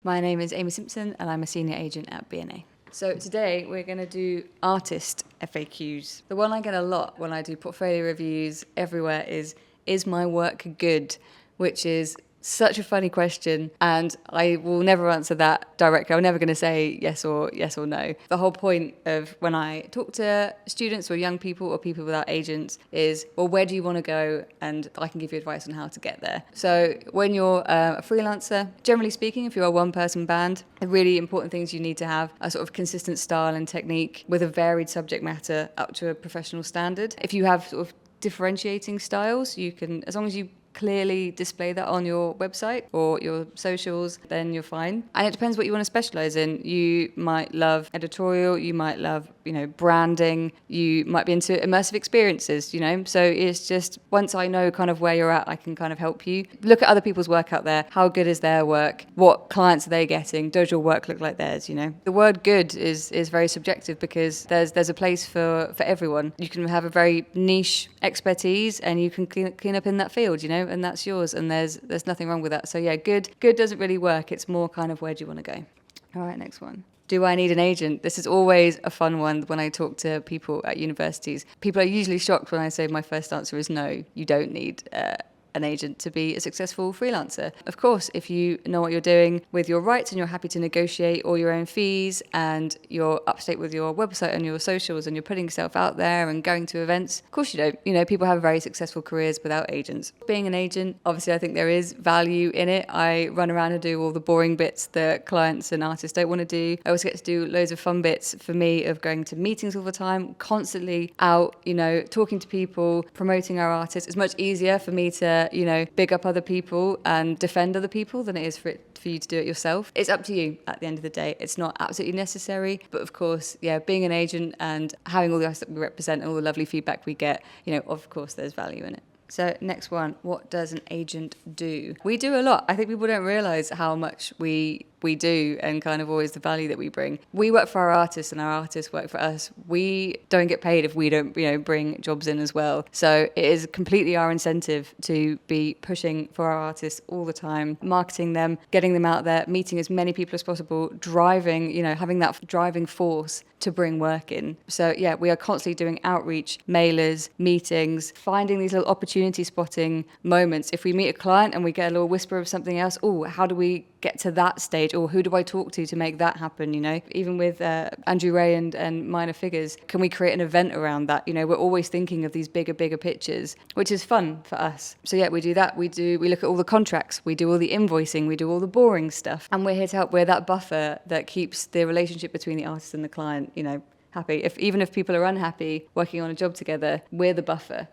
My name is Amy Simpson and I'm a senior agent at B&A. So today we're going to do artist FAQs. The one I get a lot when I do portfolio reviews everywhere is my work good? Which is such a funny question, and I will never answer that directly. I'm never going to say yes or no. The whole point of when I talk to students or young people or people without agents is, well, where do you want to go? And I can give you advice on how to get there. So when you're a freelancer, generally speaking, if you're a one-person band, the really important things you need to have a sort of consistent style and technique with a varied subject matter up to a professional standard. If you have sort of differentiating styles, you can, as long as you clearly display that on your website or your socials, then you're fine. And it depends what you want to specialize in. You might love editorial, you might love, branding, you might be into immersive experiences, So it's just, once I know kind of where you're at, I can kind of help you. Look at other people's work out there. How good is their work? What clients are they getting? Does your work look like theirs, The word good is very subjective because there's a place for everyone. You can have a very niche expertise and you can clean up in that field, and that's yours, and there's nothing wrong with that. So yeah, good doesn't really work. It's more kind of, where do you want to go? All right, next one. Do I need an agent? This is always a fun one when I talk to people at universities. People are usually shocked when I say my first answer is no, you don't need an agent to be a successful freelancer. Of course, if you know what you're doing with your rights and you're happy to negotiate all your own fees and you're up to date with your website and your socials and you're putting yourself out there and going to events, of course you don't. People have very successful careers without agents. Being an agent, obviously I think there is value in it. I run around and do all the boring bits that clients and artists don't want to do. I also get to do loads of fun bits for me of going to meetings all the time, constantly out, talking to people, promoting our artists. It's much easier for me to big up other people and defend other people than it is for you to do it yourself. It's up to you at the end of the day. It's not absolutely necessary, but of course, being an agent and having all the artists that we represent and all the lovely feedback we get, of course there's value in it. So next one, what does an agent do? We do a lot. I think people don't realise how much we do and kind of always the value that we bring. We work for our artists and our artists work for us. We don't get paid if we don't, bring jobs in as well. So it is completely our incentive to be pushing for our artists all the time, marketing them, getting them out there, meeting as many people as possible, driving, having that driving force to bring work in. So yeah, we are constantly doing outreach, mailers, meetings, finding these little opportunity spotting moments. If we meet a client and we get a little whisper of something else, how do we get to that stage, or who do I talk to make that happen? Even with Andrew Ray and Minor Figures, can we create an event around that? We're always thinking of these bigger pictures, which is fun for us. So yeah, we do that. We look at all the contracts, we do all the invoicing, we do all the boring stuff, and we're here to help. We're that buffer that keeps the relationship between the artist and the client, happy. Even if people are unhappy working on a job together, we're the buffer.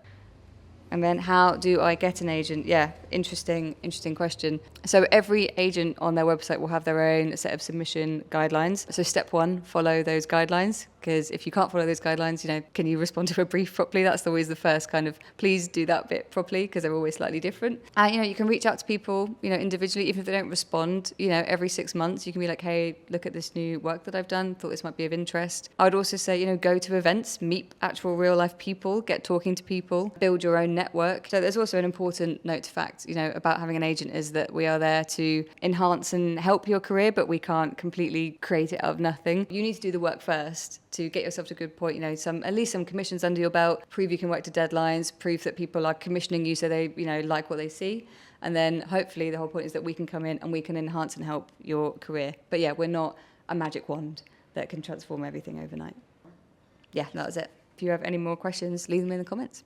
And then how do I get an agent? Yeah, interesting question. So every agent on their website will have their own set of submission guidelines. So step one, follow those guidelines. Because if you can't follow those guidelines, can you respond to a brief properly? That's always the first kind of, please do that bit properly, because they're always slightly different. And, you can reach out to people, individually, even if they don't respond, every 6 months, you can be like, hey, look at this new work that I've done, thought this might be of interest. I would also say, go to events, meet actual real life people, get talking to people, build your own network. So there's also an important note to fact, about having an agent is that we are there to enhance and help your career, but we can't completely create it out of nothing. You need to do the work first to get yourself to a good point, at least some commissions under your belt, prove you can work to deadlines, prove that people are commissioning you so they, like what they see. And then hopefully the whole point is that we can come in and we can enhance and help your career. But yeah, we're not a magic wand that can transform everything overnight. Yeah, that was it. If you have any more questions, leave them in the comments.